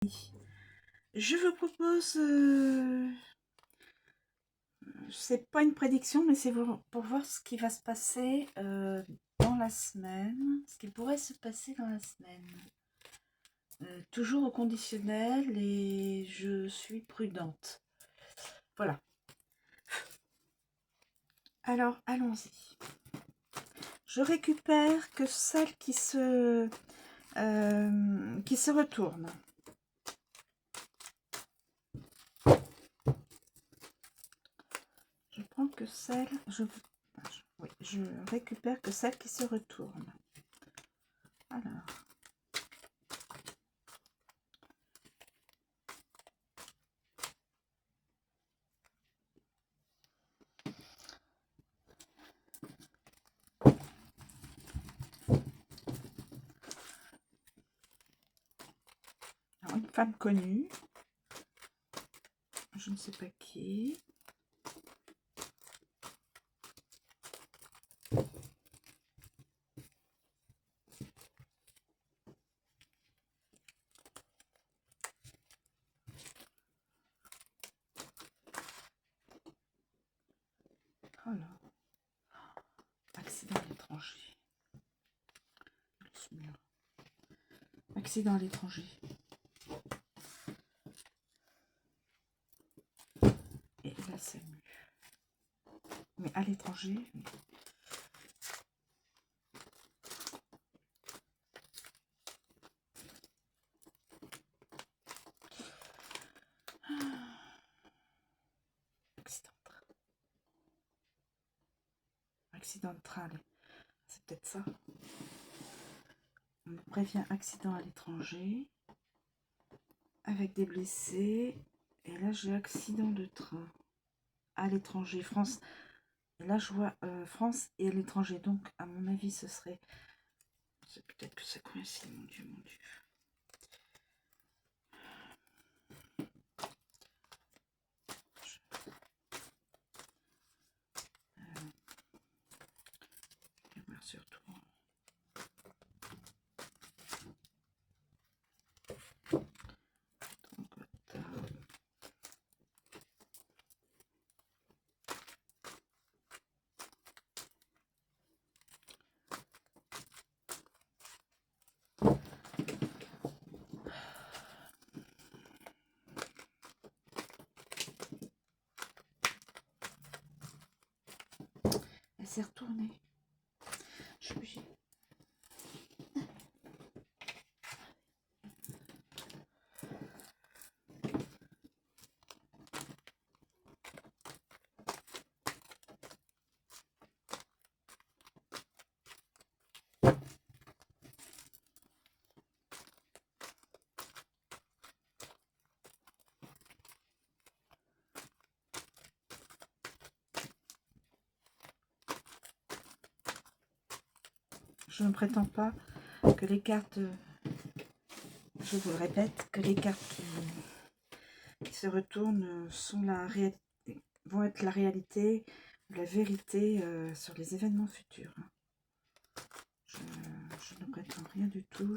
Je vous propose, c'est pas une prédiction, mais c'est pour voir ce qui va se passer dans la semaine, ce qui pourrait se passer dans la semaine. Toujours au conditionnel et je suis prudente. Voilà. Alors, allons-y. Je récupère que celle qui se retourne. Je prends que celle... oui, je récupère que celle qui se retourne. Alors... Alors, une femme connue. Je ne sais pas qui. Oh là. Accident à l'étranger. Accident à l'étranger. Et là, c'est mieux. Mais à l'étranger... Accident de train, c'est peut-être ça. On me prévient accident à l'étranger avec des blessés. Et là, j'ai accident de train à l'étranger, France. Et là, je vois France et à l'étranger. Donc, à mon avis, ce serait... C'est peut-être que ça coïncide, mon Dieu, mon Dieu. Je vais voir surtout. Elle s'est retournée. Je suis obligée. Je ne prétends pas que les cartes, je vous le répète, que les cartes qui se retournent sont vont être la réalité, la vérité sur les événements futurs. Je ne prétends rien du tout.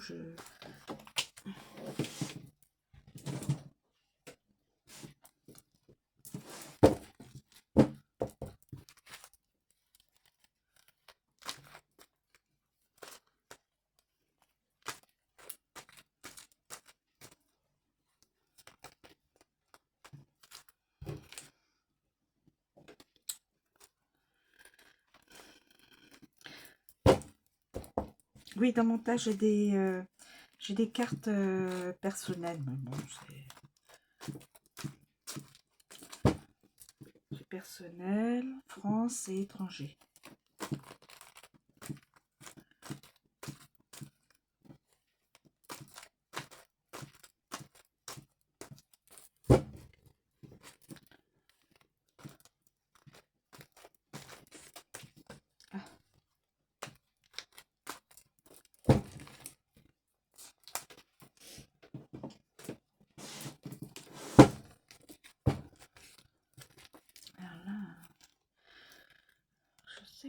Oui, dans mon tas, j'ai des cartes personnelles. Mais bon, c'est personnel, France et étranger.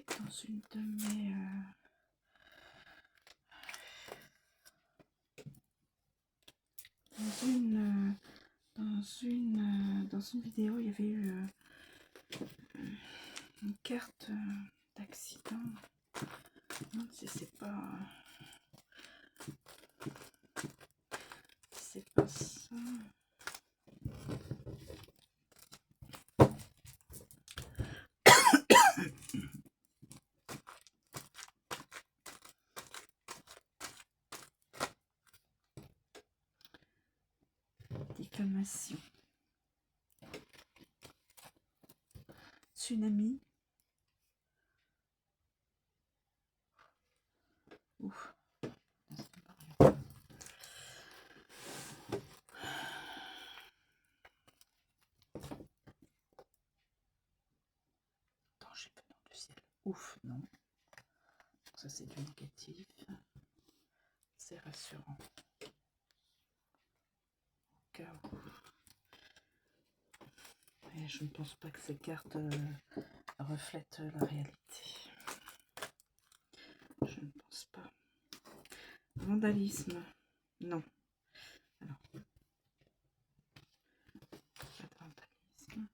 Dans une de mes dans une dans une vidéo, il y avait eu une carte d'accident. Non, si c'est pas ça. Diffamation. Tsunami. Ouf. Danger venant du ciel. Ouf, non. Ça, c'est du négatif. C'est rassurant. Chaos. Et je ne pense pas que ces cartes reflètent la réalité. Je ne pense pas. Vandalisme. Non. Alors. Pas de vandalisme.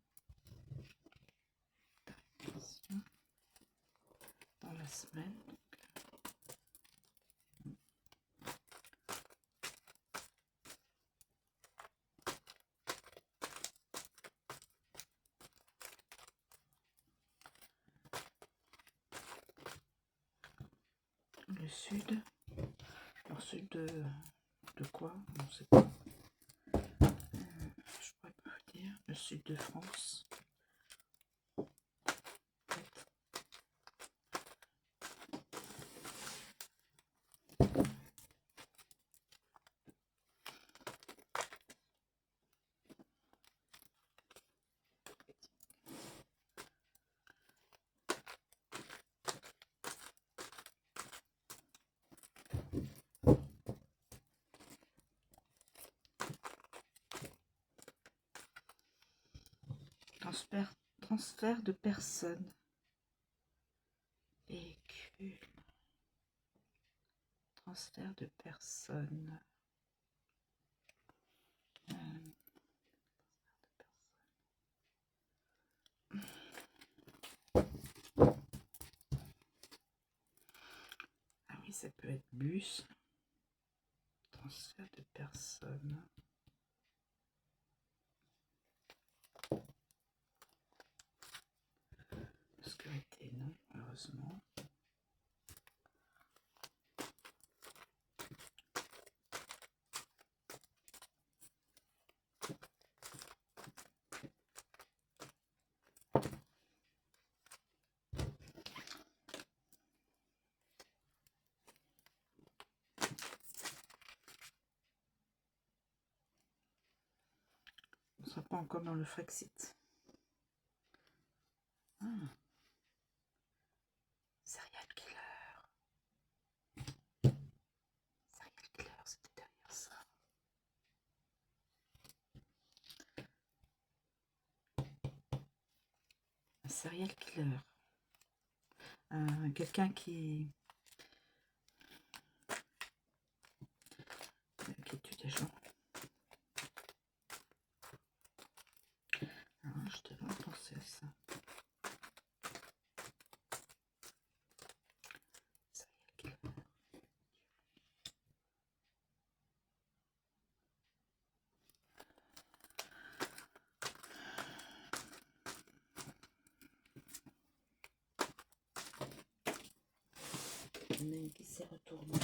Dans la semaine. Le sud. Alors sud de quoi? On ne sait pas. Je pourrais pas vous dire. Le sud de France. Transfert de personnes. Véhicule. Transfert de personnes. Ah oui, ça peut être bus. Transfert de personnes. Sécurité, non, heureusement. On ne sera pas encore dans le Frexit. Ah. Serial killer. Serial killer, c'était derrière ça. Un serial killer. Quelqu'un qui tue des gens. Alors, je devrais penser à ça. Serial killer. Il y en a une qui s'est retournée.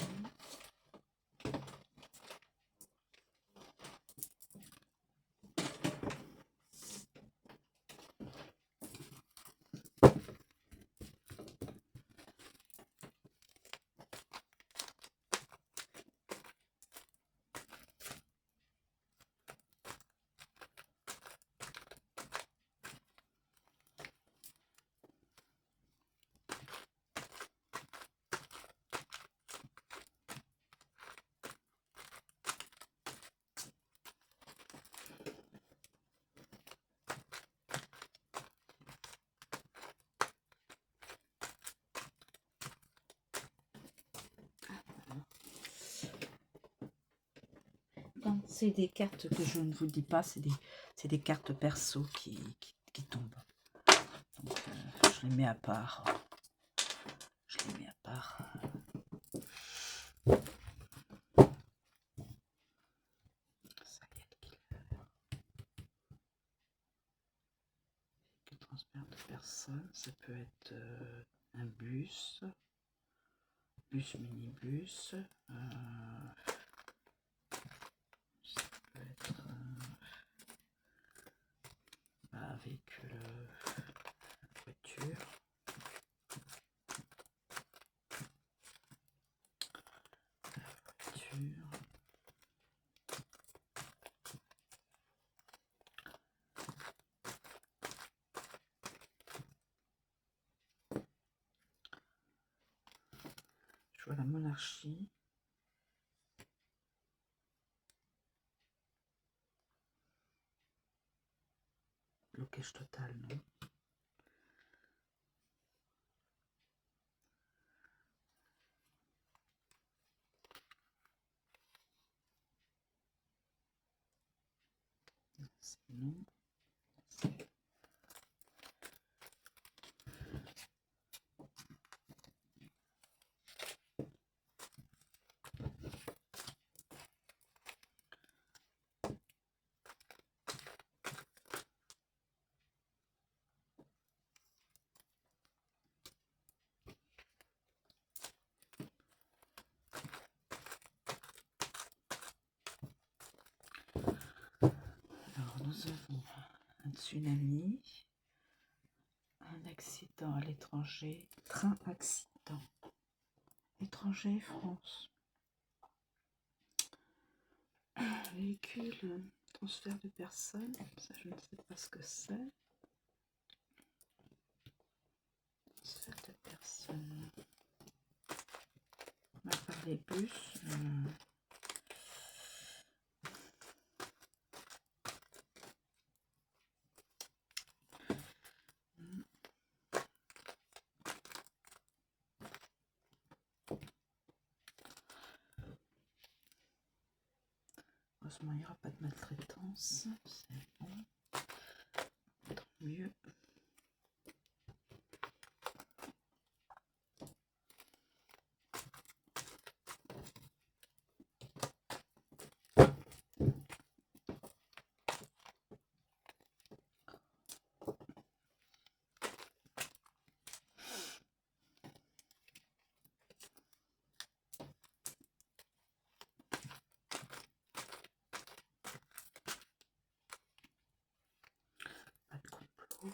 Non, c'est des cartes que je ne vous dis pas, c'est des cartes perso qui tombent. Donc, je les mets à part. Je les mets à part. Ça y est, le transfert de personnes, ça peut être un bus, minibus, ça peut être un véhicule, voiture. Je vois la monarchie. Blocage total, non. C'est non. Alors, nous avons un tsunami, un accident à l'étranger, train accident, étranger, France, véhicule, transfert de personnes, ça je ne sais pas ce que c'est, transfert de personnes, on va parler bus, heureusement il n'y aura pas de maltraitance, c'est bon, tant mieux. Pas de complot.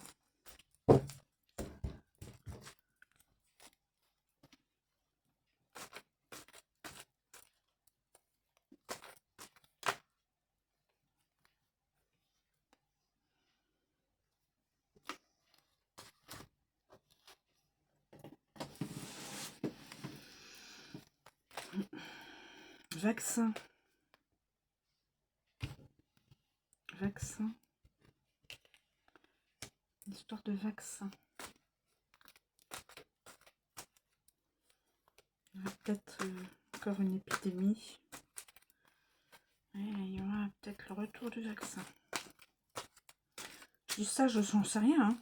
Vaccin. Vaccin. Histoire de vaccin. Il y aura peut-être encore une épidémie. Et il y aura peut-être le retour du vaccin. Je dis ça, je n'en sais rien. Hein.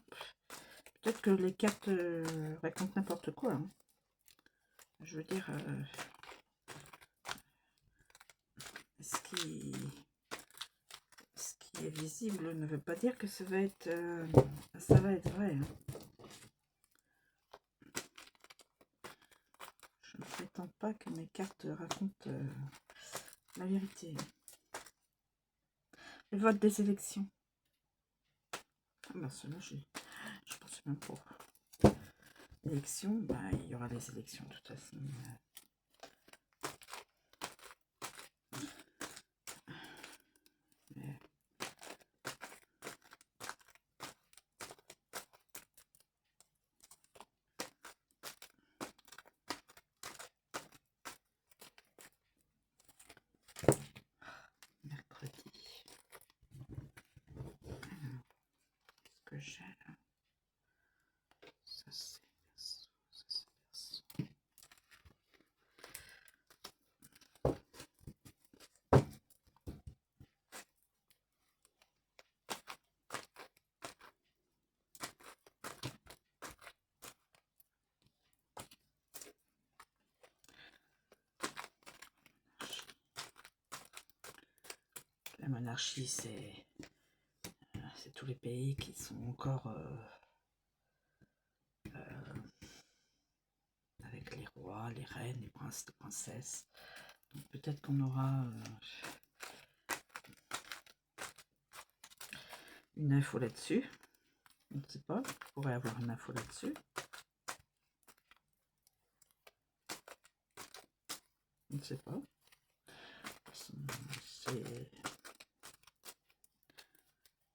Peut-être que les cartes racontent n'importe quoi. Hein. Je veux dire, ce qui est visible ne veut pas dire que ça va être vrai. Hein. Je ne prétends pas que mes cartes racontent la vérité. Le vote des élections. Ah bah cela, je pensais même pas. Élections, bah, il y aura des élections de toute façon. Mais... mercredi. Alors, qu'est-ce que j'ai là? Ça c'est perso, ça c'est perso. La monarchie, c'est tous les pays qui sont encore avec les rois, les reines, les princes, les princesses. Donc peut-être qu'on aura une info là-dessus. Je ne sais pas, on pourrait avoir une info là-dessus. Je ne sais pas.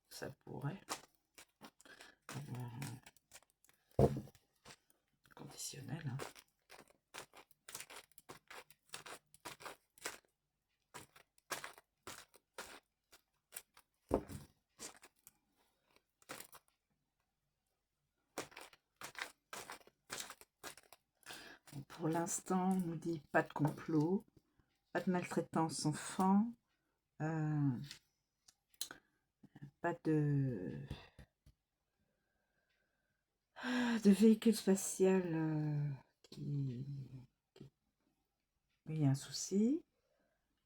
Ça pourrait avoir un conditionnel. Hein. Pour l'instant, on nous dit pas de complot, pas de maltraitance enfant, pas de véhicule spatial qui il y a un souci.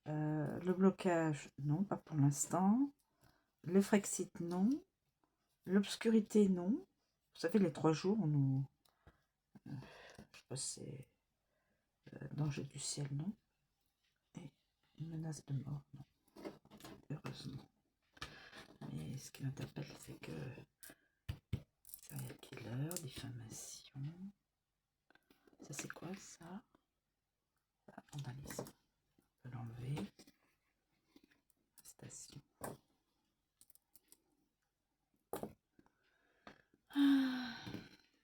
Le blocage, non, pas pour l'instant. Le Frexit, non. L'obscurité, non. Vous savez, les 3 jours, on nous... je sais pas si c'est danger du ciel, non. Et une menace de mort, non. Heureusement. Mais ce qui m'interpelle, c'est que serial killer, diffamation. Ça, c'est quoi, ça? Ah, vandalisme. On peut l'enlever. Station.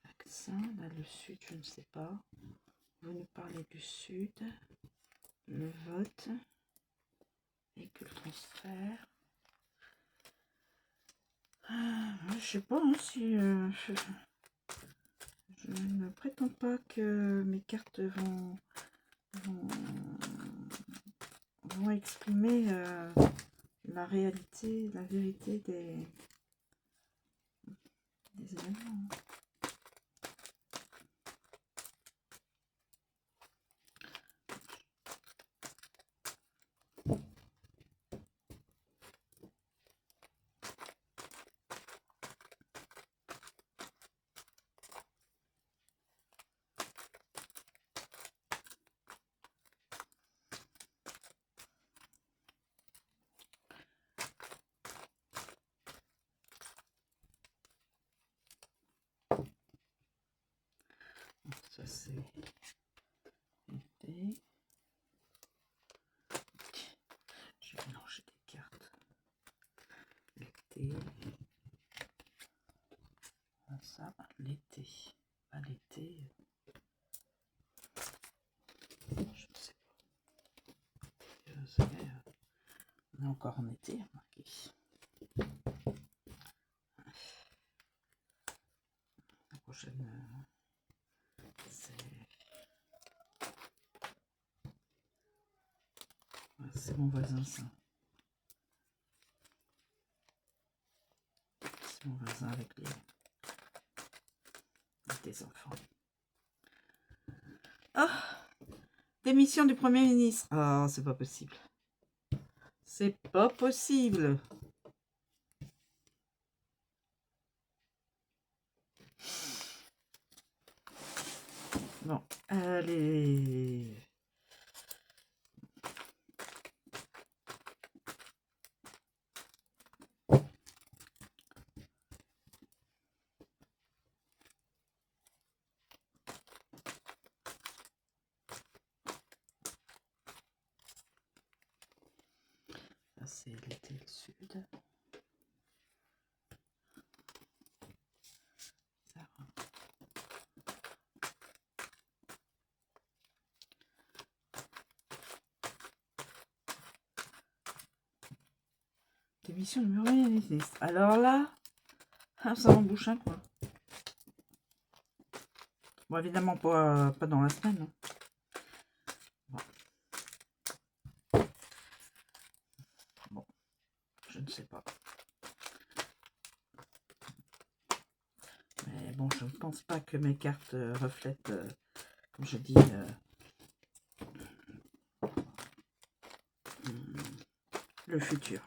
Accent, là, le sud, je ne sais pas. Vous nous parlez du sud. Le vote. Véhicule transfert. Je sais pas hein, si je ne prétends pas que mes cartes vont exprimer la réalité, la vérité des événements. Ça c'est l'été. Je vais mélanger des cartes. L'été. Ça, l'été. Pas l'été. Je ne sais pas. Ça y est, on est encore en été, remarquez. La prochaine, c'est mon voisin, ça. C'est mon voisin avec des enfants. Ah, démission du Premier ministre. Ah, c'est pas possible. C'est pas possible. Bon, allez. Ça, c'est l'été le sud. Ça. Démission du Premier ministre. Alors là, ça m'embouche un coin. Bon, évidemment, pas dans la semaine. Hein. Bon, je ne sais pas. Mais bon, je ne pense pas que mes cartes reflètent, comme je dis, le futur.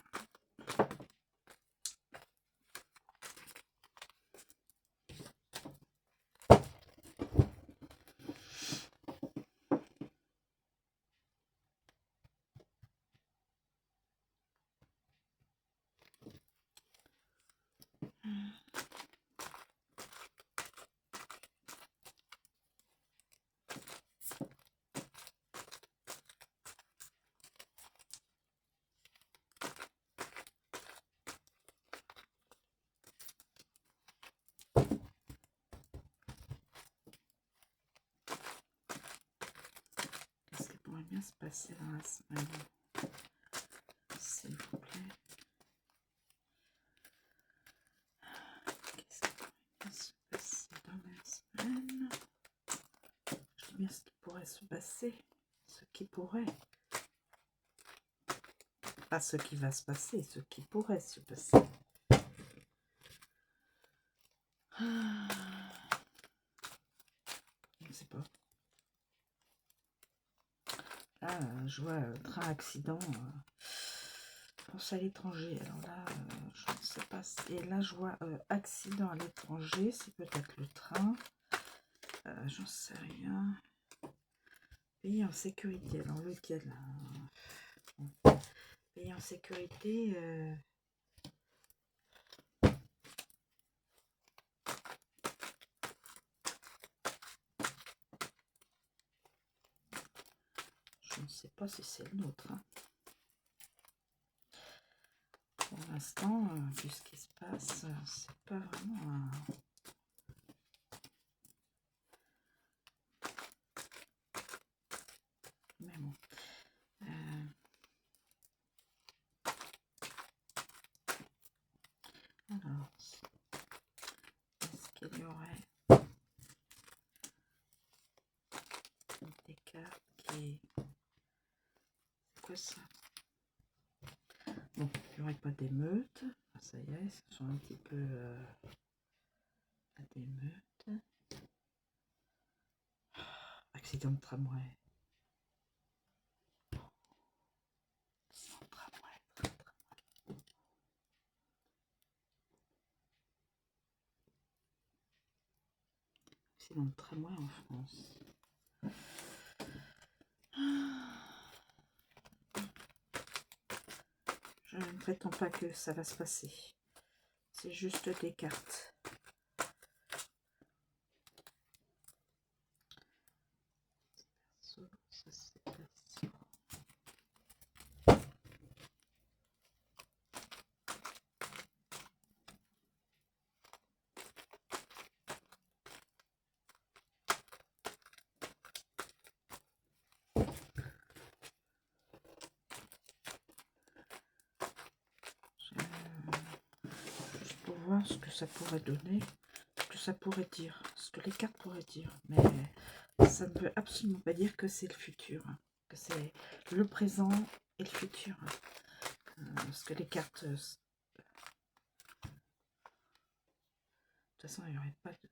passer dans la semaine? S'il vous plaît. Qu'est-ce qui pourrait se passer dans la semaine? Je dis bien ce qui pourrait se passer. Ce qui pourrait. Pas ce qui va se passer, ce qui pourrait se passer. Je ne sais pas. Là, je vois train accident. France à l'étranger. Alors là, je ne sais pas. Et là, je vois accident à l'étranger. C'est peut-être le train. J'en sais rien. Pays en sécurité. Alors lequel? Pays en sécurité. Je ne sais pas si c'est le nôtre. Hein. Pour l'instant, vu ce qui se passe, c'est pas vraiment un... Mais bon. Alors, est-ce qu'il y aurait des cartes qui... C'est quoi ça? Bon, il n'y aurait pas d'émeute. Ah, ça y est, ils sont un petit peu à d'émeute. Accident de tramway. Accident de tramway en France. Je ne prétends pas que ça va se passer. C'est juste des cartes. Ça, c'est perso. Juste pour voir ce que ça pourrait donner, ce que ça pourrait dire, ce que les cartes pourraient dire. Mais ça ne veut absolument pas dire que c'est le futur, hein, que c'est le présent et le futur. Ce que les cartes... de toute façon, il n'y aurait pas de...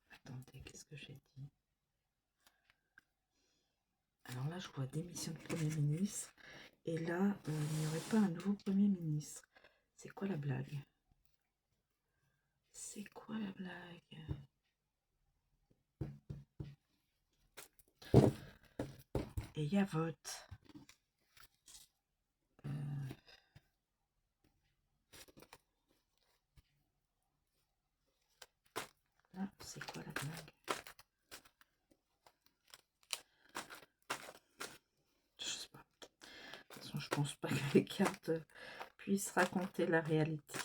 Attendez, qu'est-ce que j'ai dit? Alors là, je vois démission de Premier ministre. Et là, il n'y aurait pas un nouveau Premier ministre. C'est quoi la blague? C'est quoi la blague? Et il y a vote. Là, c'est quoi la blague? Je sais pas. De toute façon, je pense pas que les cartes puissent raconter la réalité.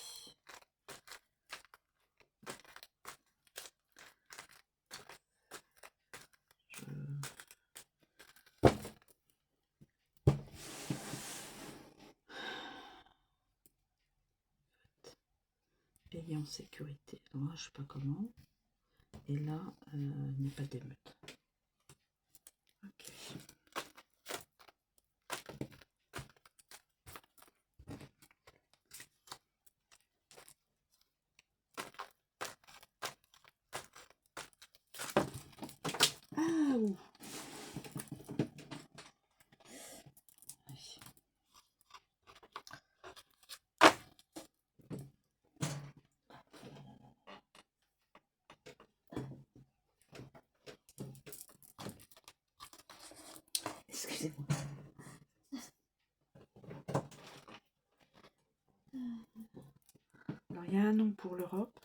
Pays en sécurité. Alors là, je sais pas comment. Et là, il n'y a pas d'émeute. Ok. Ah ouh. Excusez-moi. Alors, il y a un nom pour l'Europe.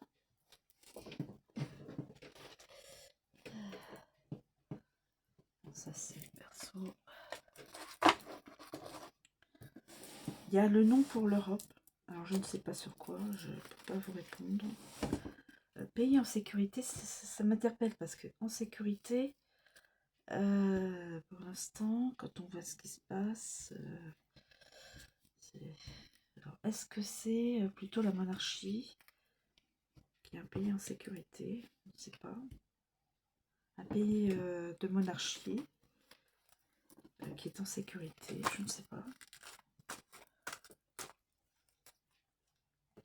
Ça, c'est perso. Il y a le nom pour l'Europe. Alors, je ne sais pas sur quoi. Je ne peux pas vous répondre. Pays en sécurité, ça m'interpelle parce que en sécurité, Pour l'instant, quand on voit ce qui se passe, alors, est-ce que c'est plutôt la monarchie qui est un pays en sécurité? On ne sait pas. Un pays de monarchie qui est en sécurité, je ne sais pas.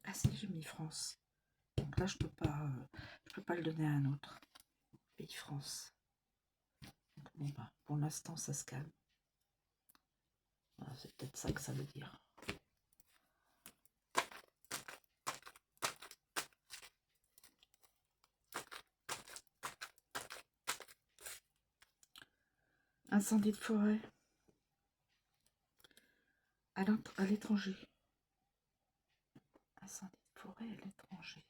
Ah si, j'ai mis France. Donc là, je peux pas le donner à un autre. Pays France. Donc, bon, bah, pour l'instant, ça se calme. Voilà, c'est peut-être ça que ça veut dire. Incendie de forêt. À l'étranger. Incendie de forêt à l'étranger.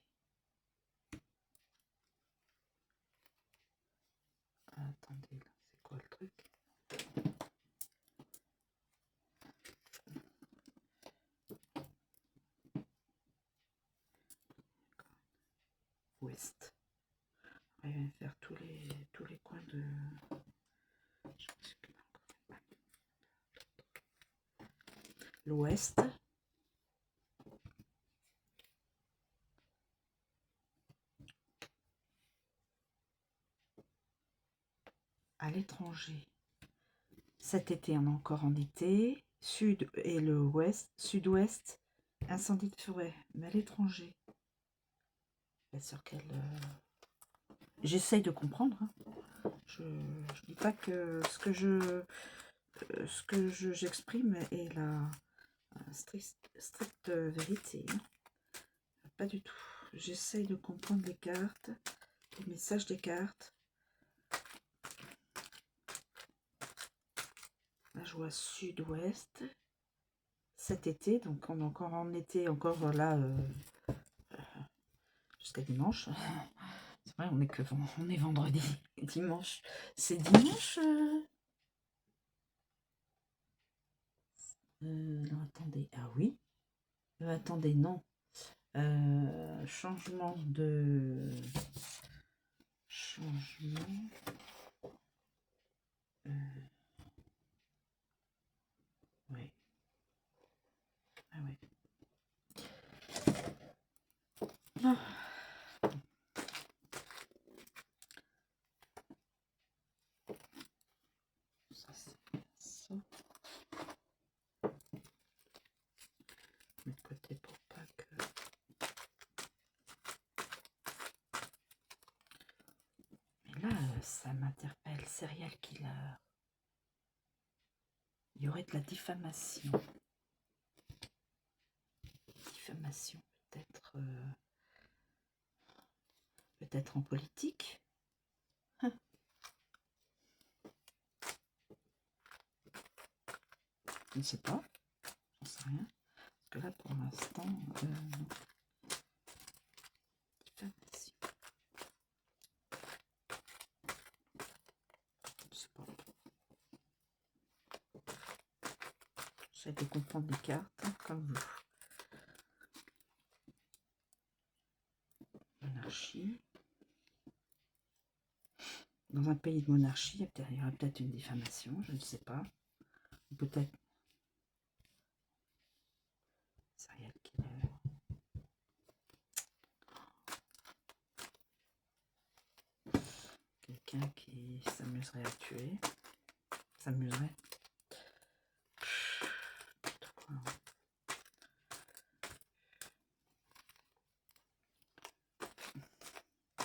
Attendez, là, c'est quoi le truc? Ouest. On va faire tous les coins de... L'ouest. À l'étranger. Cet été, on est encore en été. Sud et le ouest, sud-ouest, incendie de forêt, mais à l'étranger. Sur quel... J'essaye de comprendre. Hein. Je dis pas que ce que j'exprime est la stricte vérité. Hein. Pas du tout. J'essaye de comprendre les cartes, les messages des cartes. Là, je vois sud-ouest. Cet été, donc on est encore en été, encore là jusqu'à dimanche. C'est vrai, on est vendredi. Dimanche. C'est dimanche alors, attendez. Ah oui. Attendez, non. Changement de... Changement... Oui. Ah oui. Ah. Ça, c'est ça. Mettre de côté pour pas que... Mais là, ça m'interpelle. Serial killer. Il y aurait de la diffamation. Diffamation, peut-être en politique. Je ne sais pas. J'en sais rien. Parce que là, pour l'instant, diffamation. Je sais pas. J'essaie de comprendre les cartes, hein, comme vous. Monarchie. Dans un pays de monarchie, il y aura peut-être une diffamation, je ne sais pas. Peut-être serial killer. Quelqu'un qui s'amuserait à tuer. S'amuserait.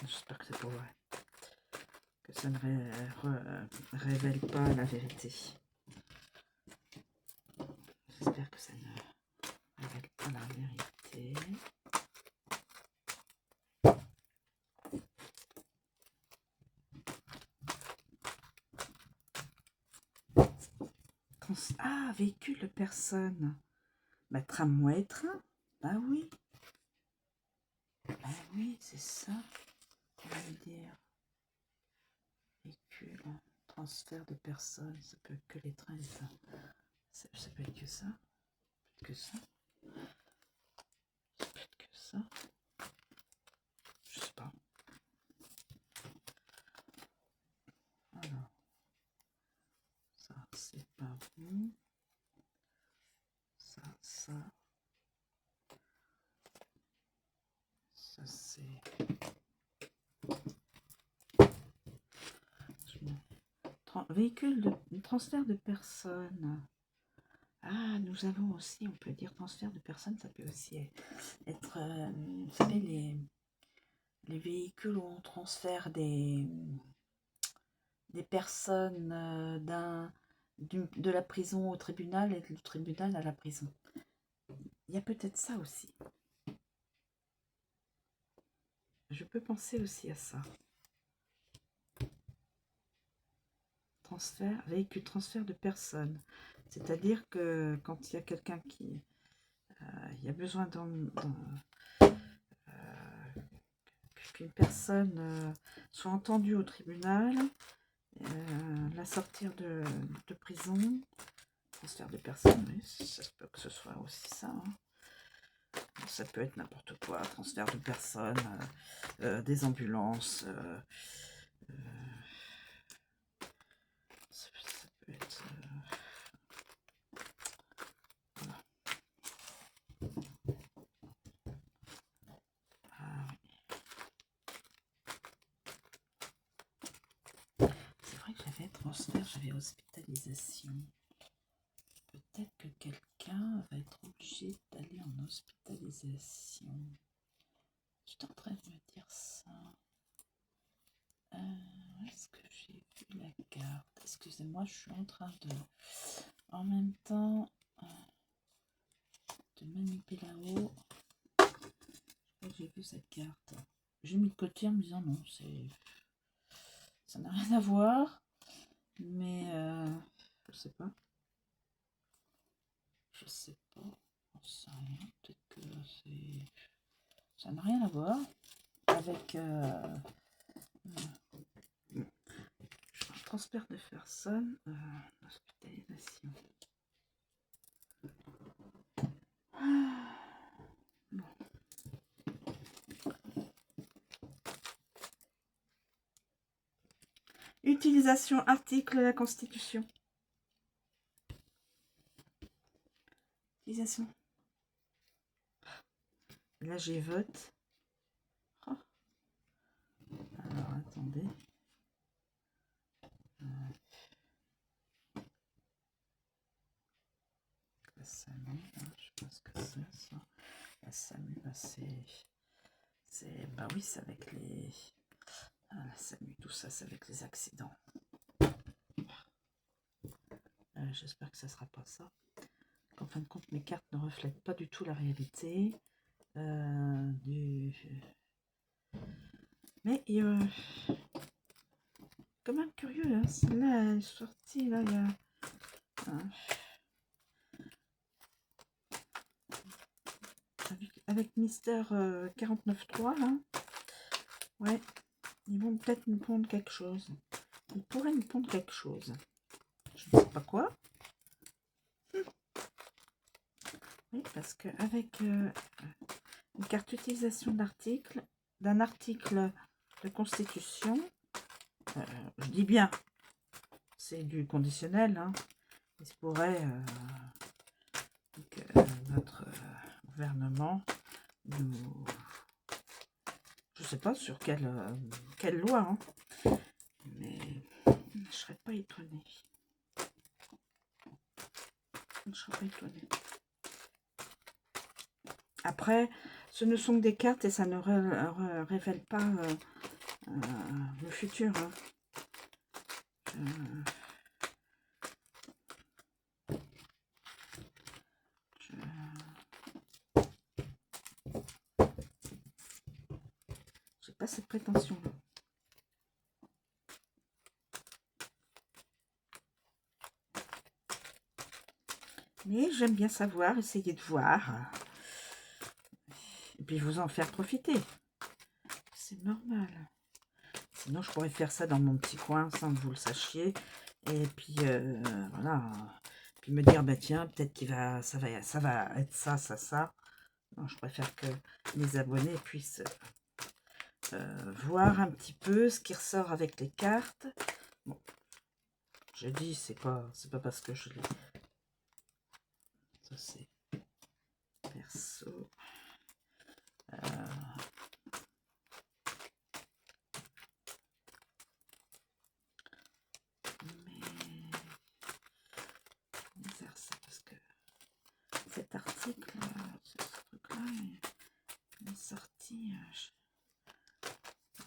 J'espère que c'est pas vrai. Que ça ne révèle pas la vérité. J'espère que ça ne révèle pas la vérité. Ah, véhicule, personne. Bah, tramway, train. Bah oui. Bah oui, c'est ça. Comment dire? Véhicule, transfert de personnes. Ça peut être que les trains et ça. Ça peut être que ça. Ça peut être que ça. Ça peut être que ça. Je sais pas. Alors. Ça, c'est... Véhicule de transfert de personnes. Ah, nous avons aussi, on peut dire transfert de personnes, ça peut aussi être, vous savez, les véhicules où on transfère des personnes de la prison au tribunal et du tribunal à la prison. Il y a peut-être ça aussi. Je peux penser aussi à ça. Véhicule transfert de personnes. C'est-à-dire que quand il y a quelqu'un qui... il y a besoin qu'une personne soit entendue au tribunal, la sortir de prison, transfert de personnes, oui, ça se peut que ce soit aussi ça. Hein. Ça peut être n'importe quoi, transfert de personnes, des ambulances, ça peut être... voilà. Ah, oui. C'est vrai que j'avais transfert, j'avais hospitalisation. Peut-être que quelqu'un va être obligé d'aller en hospitalisation. J'étais en train de me dire ça. Est-ce que j'ai vu la carte? Excusez-moi, je suis en train de... En même temps, de manipuler là-haut. J'ai vu cette carte. J'ai mis de côté en me disant non, ça n'a rien à voir. Mais je sais pas. Je sais pas. J'en sais rien. Peut-être que ça n'a rien à voir avec transfert de personnes, hospitalisation. Bon. Utilisation article de la Constitution. Utilisation. Là, j'ai vote. Oh. Alors, attendez. La SAMU, je sais pas ce que c'est ça. La SAMU, bah, bah oui, c'est avec les... la SAMU, tout ça, c'est avec les accidents. J'espère que ça sera pas ça. En fin de compte, mes cartes ne reflètent pas du tout la réalité. Mais quand même curieux, hein. Celle-là, elle est sortie, là, il y a... avec Mister 49.3, là. Ouais, ils vont peut-être nous pondre quelque chose. Ils pourraient nous pondre quelque chose. Je ne sais pas quoi. Oui, parce qu'avec une carte utilisation d'article, d'un article de Constitution, je dis bien, c'est du conditionnel, hein. Il se pourrait que notre gouvernement nous... Je sais pas sur quelle loi, hein, mais je serais pas étonnée. Je serais pas étonnée. Après, ce ne sont que des cartes et ça ne révèle pas le futur. Hein. J'ai pas cette prétention-là. Mais j'aime bien savoir, essayer de voir. Et puis vous en faire profiter. C'est normal. Sinon, je pourrais faire ça dans mon petit coin sans que vous le sachiez. Et puis, voilà. Puis me dire, bah tiens, peut-être ça va être ça, ça, ça. Non, je préfère que les abonnés puissent voir un petit peu ce qui ressort avec les cartes. Bon, je dis, c'est pas parce que je l'ai... Ça, c'est perso. ici,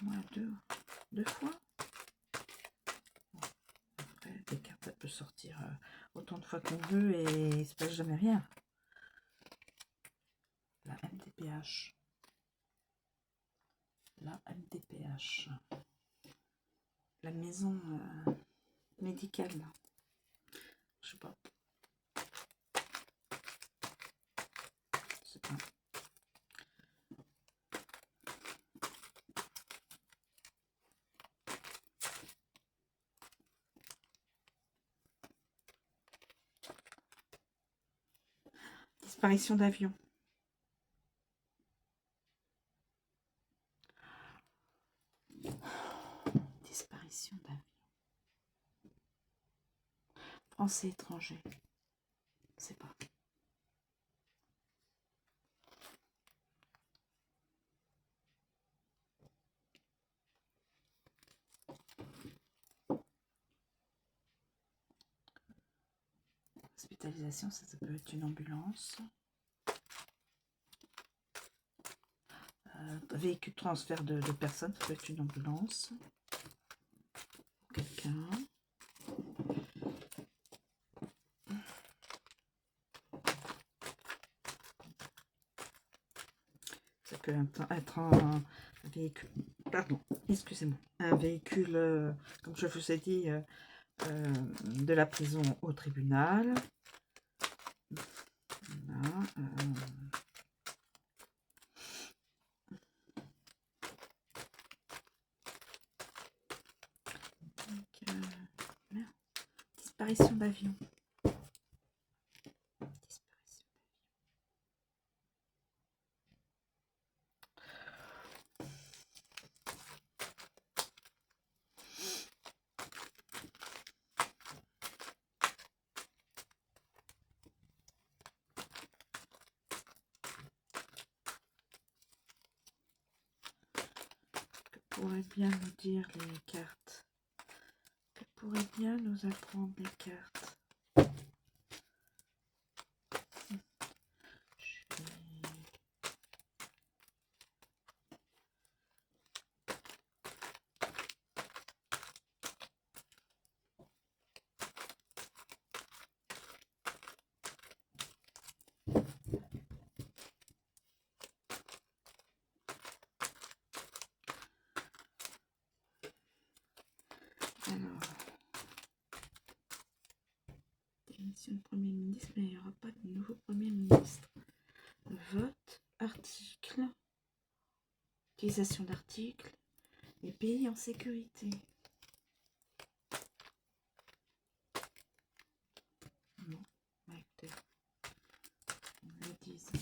moi, deux fois. Bon, après, des cartes, elle peut sortir autant de fois qu'on veut et il se passe jamais rien. La MDPH. La MDPH. La maison médicale. Je sais pas. Je sais pas. Disparition d'avion. Disparition d'avion. Français étranger. C'est pas. Hospitalisation, ça peut être une ambulance. Véhicule transfert de personnes, ça peut être une ambulance. Quelqu'un. Ça peut être un véhicule. Pardon, excusez-moi. Un véhicule, comme je vous ai dit, de la prison au tribunal. Voilà, merde. Disparition d'avion. Que pourraient bien nous dire les cartes? Que pourraient bien nous apprendre les cartes? Alors, démission de Premier ministre, mais il n'y aura pas de nouveau Premier ministre. Vote, article, utilisation d'articles, les pays en sécurité. Non, écoutez, on le dise.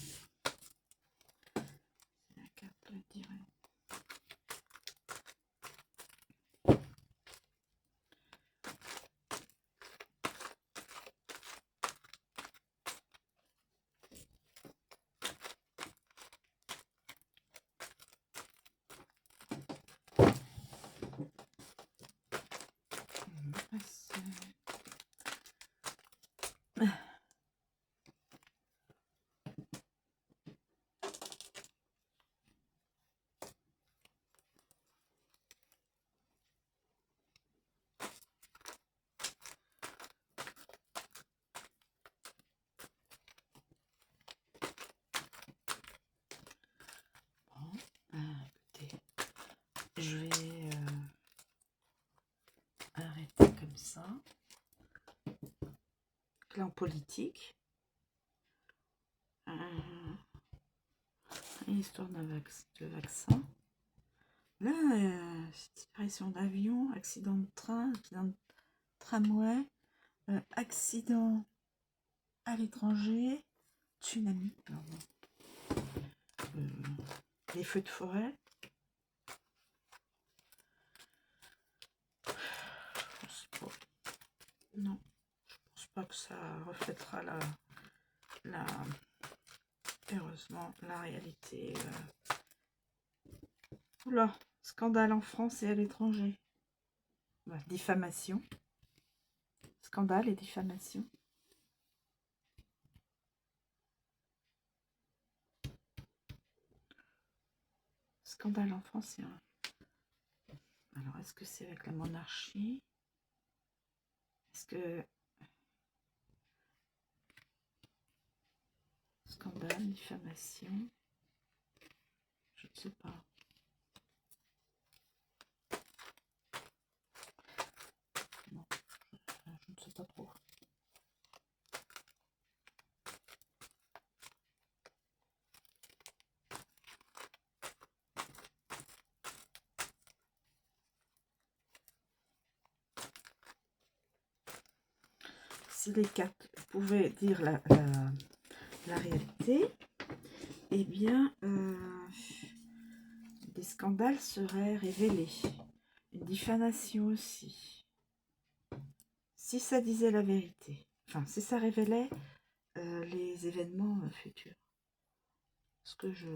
La carte le dirait. Écoutez, je vais arrêter comme ça. Là, en politique, histoire de vaccin. Là, disparition d'avion, accident de train, accident de tramway, accident à l'étranger, tsunami, pardon. Les feux de forêt. Je sais pas. Non, je pense pas que ça reflètera heureusement la réalité. Oula, scandale en France et à l'étranger. Diffamation. Scandale et diffamation. Scandale en France. Alors, est-ce que c'est avec la monarchie? Est-ce que... Scandale, diffamation? Je ne sais pas. Non, je ne sais pas trop. Si les cartes pouvaient dire la réalité, eh bien, des scandales seraient révélés. Une diffamation aussi. Si ça disait la vérité, enfin, si ça révélait les événements futurs. Ce que je...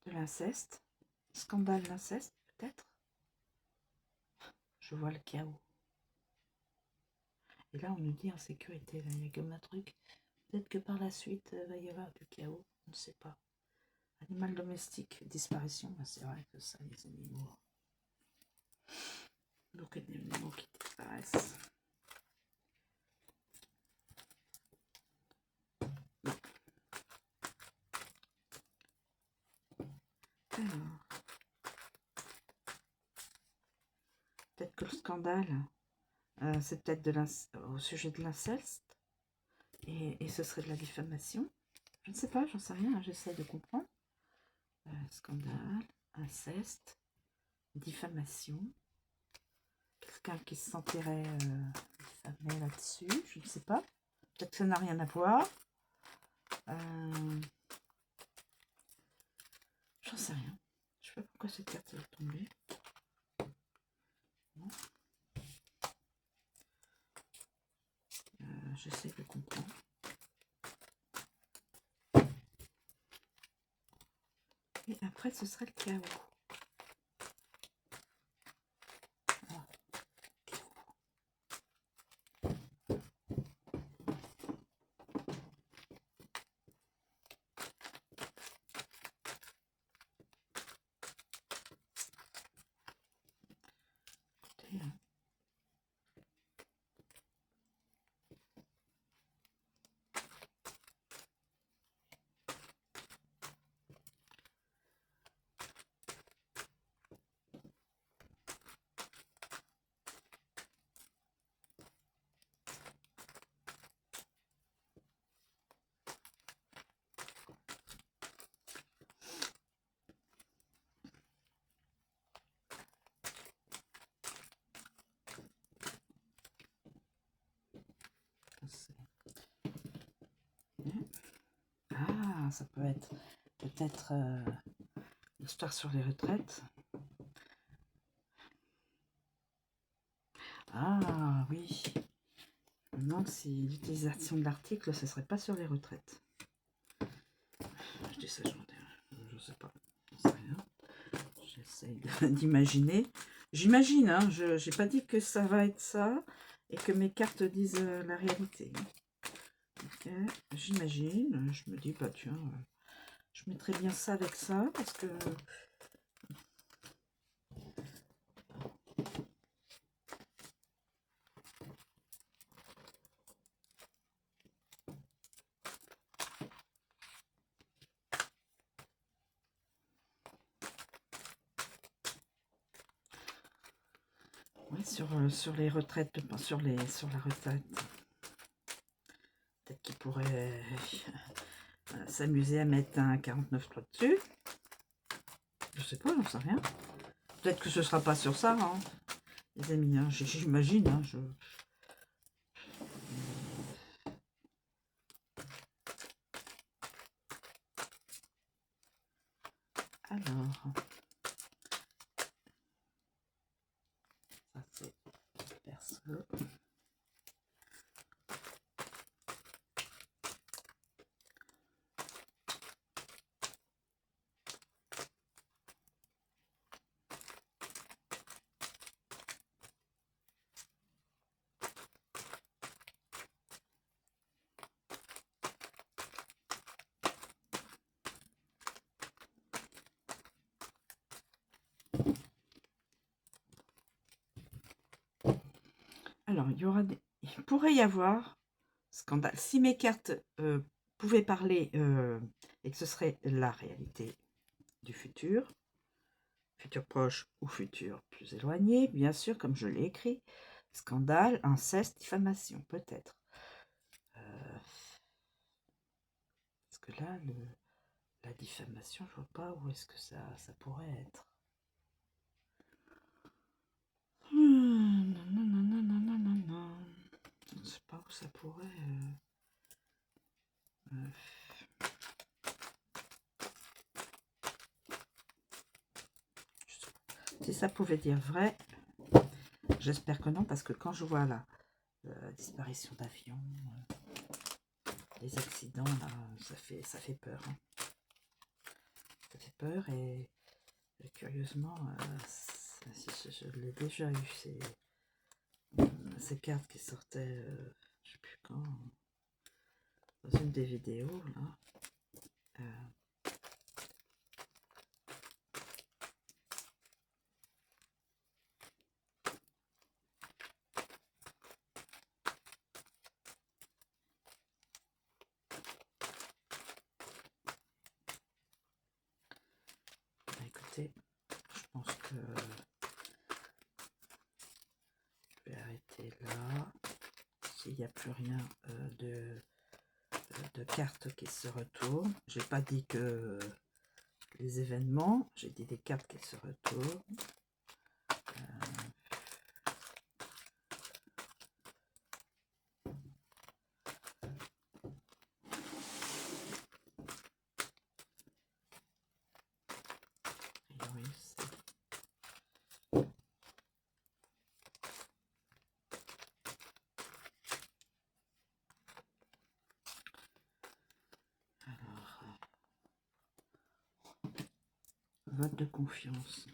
De l'inceste. Scandale d'inceste, peut-être. Je vois le chaos. Et là, on nous dit en sécurité. Là, il y a comme un truc. Peut-être que par la suite, il va y avoir du chaos. On ne sait pas. Animal domestique, disparition. Ben, c'est vrai que ça, les animaux. Donc, des animaux qui disparaissent. Alors. Peut-être que le scandale, c'est peut-être au sujet de l'inceste. Et ce serait de la diffamation. Je ne sais pas, j'en sais rien, j'essaie de comprendre. Scandale, inceste, diffamation. Quelqu'un qui se sentirait diffamé là-dessus, je ne sais pas. Peut-être que ça n'a rien à voir. J'en sais rien. Je ne sais pas pourquoi cette carte est tombée. Non. J'essaie de comprendre. Et après, ce serait le chaos. Ah, ça peut être peut-être l'histoire sur les retraites. Ah oui. Je me demande si l'utilisation de l'article, ce serait pas sur les retraites. Je dis ça, je sais pas. Je sais rien. J'essaie d'imaginer. J'imagine, hein, je n'ai pas dit que ça va être ça et que mes cartes disent la réalité. Ok, j'imagine. Je me dis, bah tiens, je mettrais bien ça avec ça parce que... Ouais, sur les retraites, sur la retraite. Peut-être qu'ils pourraient s'amuser à mettre un 49.3 dessus. Je sais pas, j'en sais rien. Peut-être que ce sera pas sur ça, hein, les amis. Hein, j'imagine. Hein, Alors, ça c'est perso. Alors, il pourrait y avoir scandale. Si mes cartes pouvaient parler et que ce serait la réalité du futur proche ou futur plus éloigné, bien sûr, comme je l'ai écrit, scandale, inceste, diffamation, peut-être. Parce que là, la diffamation, je vois pas où est-ce que ça pourrait être. Je sais pas où ça pourrait... Si ça pouvait dire vrai, j'espère que non, parce que quand je vois la disparition d'avions, les accidents, là, ça fait peur. Hein. Ça fait peur et curieusement, je l'ai déjà eu, ces cartes qui sortaient, je sais plus quand, dans une des vidéos, là. Écoutez, je pense que je vais arrêter là. S'il n'y a plus rien de cartes qui se retournent. J'ai pas dit que les événements, j'ai dit des cartes qui se retournent. Vote de confiance.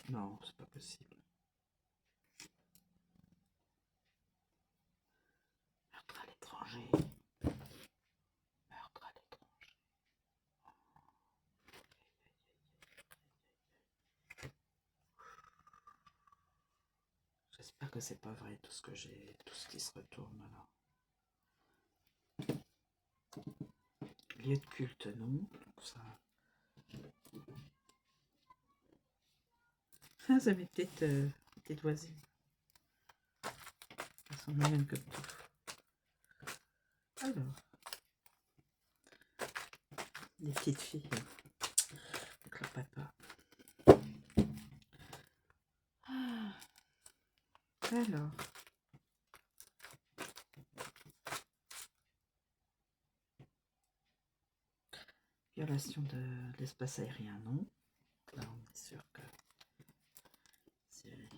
Non, c'est pas possible. Meurtre à l'étranger. Meurtre à l'étranger. J'espère que c'est pas vrai tout ce que j'ai, tout ce qui se retourne là. Lieu de culte, non. Donc ça. Ah, c'est mes petites voisines. Elles sont mignonnes comme tout. Alors, les petites filles avec leur papa. Alors, violation de l'espace aérien, non. Là, on est sûr que c'est...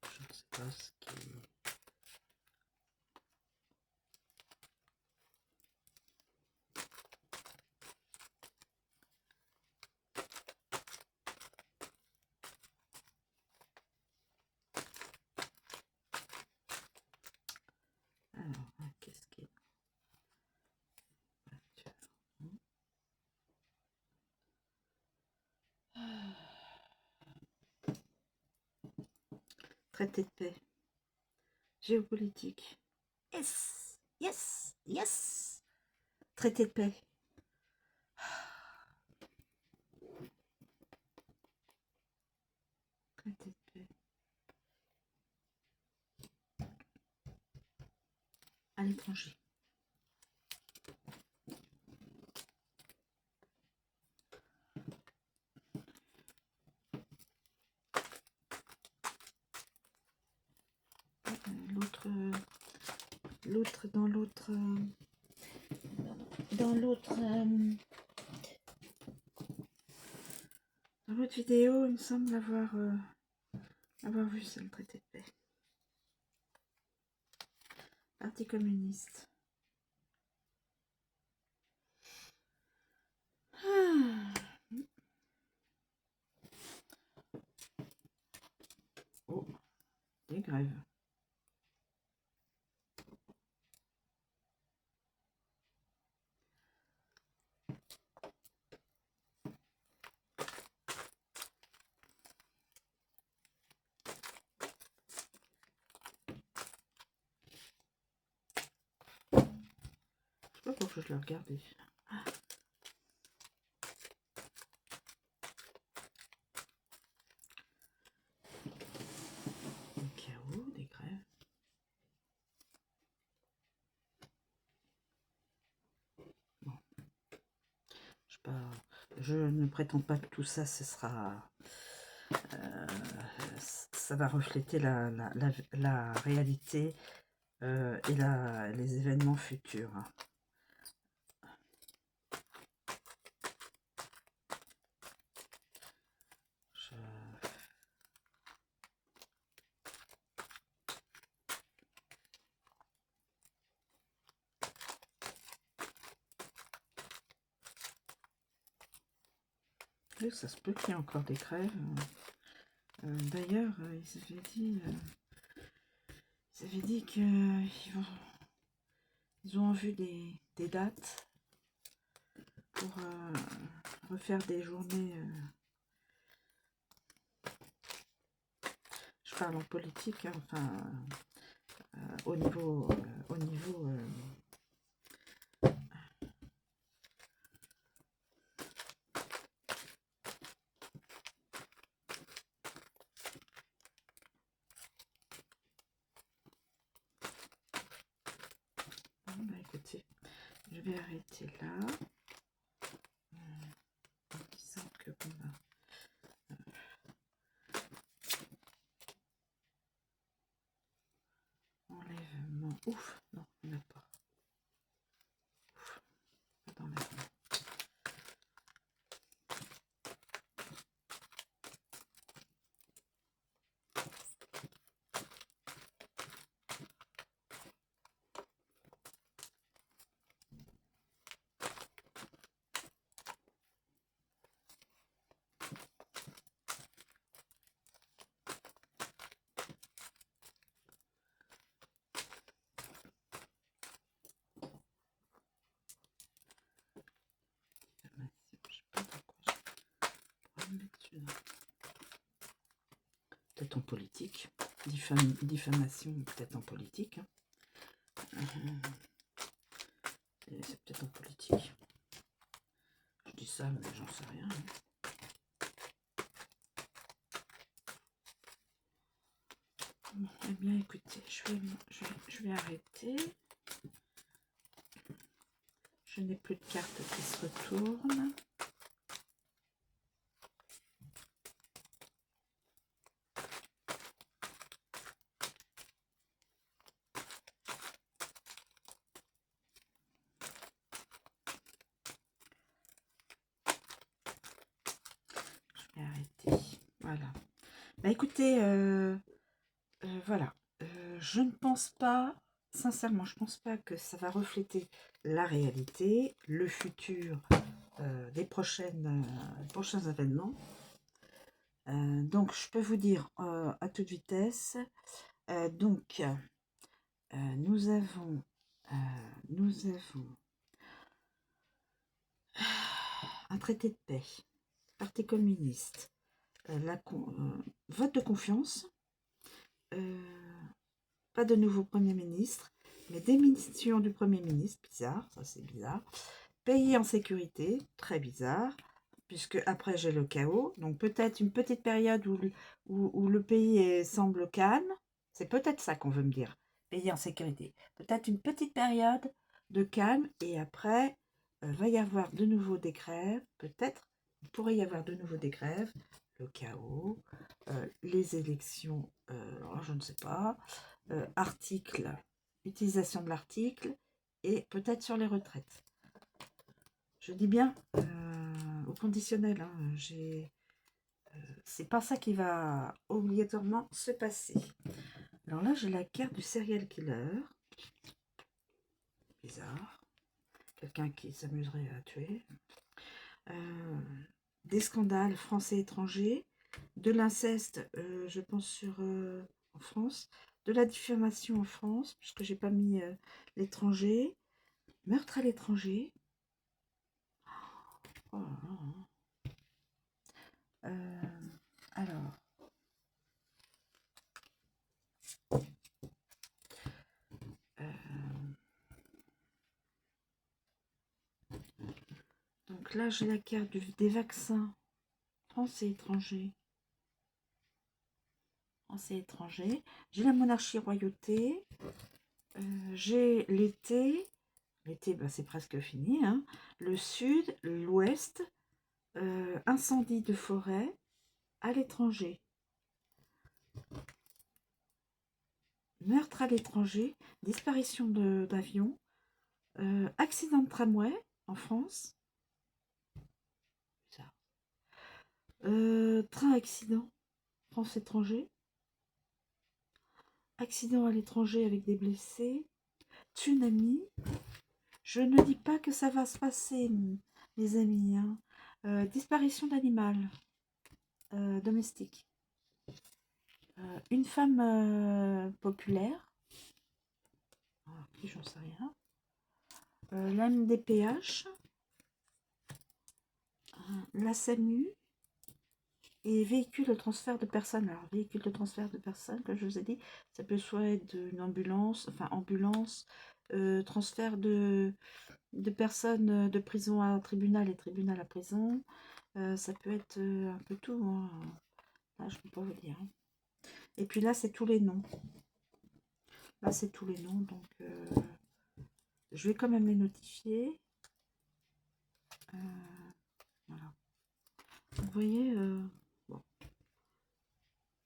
Je ne sais pas ce qui... Alors, qu'est-ce qui est... Traité de paix. Géopolitique. Yes, yes, yes. Traité de paix. Traité de paix. À l'étranger. Dans l'autre vidéo, il me semble avoir vu ça, le traité de paix. Parti communiste. Oh, des grèves. que je le regardais. Des chaos, des grèves. Bon. Je ne prétends pas que tout ça, ce sera... ça va refléter la réalité et les événements futurs. Oui, ça se peut qu'il y ait encore des grèves. D'ailleurs, ils avaient dit qu'ils ont vu des dates pour refaire des journées. Je parle en politique, hein, enfin, au niveau bah, écoutez, je vais arrêter là. En disant que bon, enlèvement. Ouf, non, il n'y en a pas. Ouf, pas d'enlèvement. Peut-être en politique. Diffamation, peut-être en politique. Hein. C'est peut-être en politique. Je dis ça, mais j'en sais rien. Bon, eh bien, écoutez, je vais arrêter. Je n'ai plus de cartes qui se retournent. Je vais arrêter. Voilà. Bah écoutez, voilà. Je ne pense pas, sincèrement, je ne pense pas que ça va refléter la réalité, le futur des prochains événements. Donc, je peux vous dire à toute vitesse. Nous avons un traité de paix, Parti communiste, vote de confiance, pas de nouveau Premier ministre, mais démission du Premier ministre, bizarre, ça c'est bizarre. Pays en sécurité, très bizarre, puisque après j'ai le chaos, donc peut-être une petite période où le pays semble calme, c'est peut-être ça qu'on veut me dire, pays en sécurité. Peut-être une petite période de calme, et après, va y avoir de nouveau des grèves, peut-être, il pourrait y avoir de nouveau des grèves, le chaos, les élections, alors je ne sais pas, article, utilisation de l'article, et peut-être sur les retraites. Je dis bien au conditionnel, hein, c'est pas ça qui va obligatoirement se passer. Alors là, j'ai la carte du serial killer. Bizarre. Quelqu'un qui s'amuserait à tuer. Des scandales français étrangers. De l'inceste, je pense, en France. De la diffamation en France, puisque j'ai pas mis l'étranger. Meurtre à l'étranger. Oh là là. Alors. Donc là, j'ai la carte des vaccins français et étrangers. Français et étrangers. J'ai la monarchie royauté. J'ai l'été. L'été, bah, c'est presque fini. Hein. Le sud, l'ouest. Incendie de forêt à l'étranger. Meurtre à l'étranger. Disparition d'avion. Accident de tramway en France. Ça. Train accident. France étranger. Accident à l'étranger avec des blessés. Tsunami. Je ne dis pas que ça va se passer, les amis. Hein. Disparition d'animal domestique. Une femme populaire. Qui j'en sais rien. La MDPH. La SAMU. Et véhicule de transfert de personnes. Alors, véhicule de transfert de personnes, comme je vous ai dit, ça peut soit être une ambulance, enfin ambulance, transfert de personnes de prison à tribunal et tribunal à prison. Ça peut être un peu tout. Hein. Là, je ne peux pas vous dire. Hein. Et puis là, c'est tous les noms. Là, c'est tous les noms. Donc, je vais quand même les notifier. Voilà. Vous voyez, bon.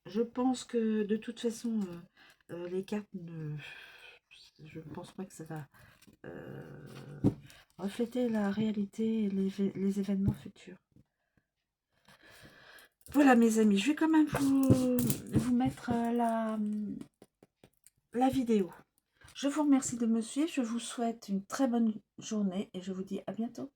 Je pense que de toute façon, les cartes ne... Je ne pense pas que ça va refléter la réalité et les événements futurs. Voilà mes amis, je vais quand même vous mettre la vidéo. Je vous remercie de me suivre, je vous souhaite une très bonne journée et je vous dis à bientôt.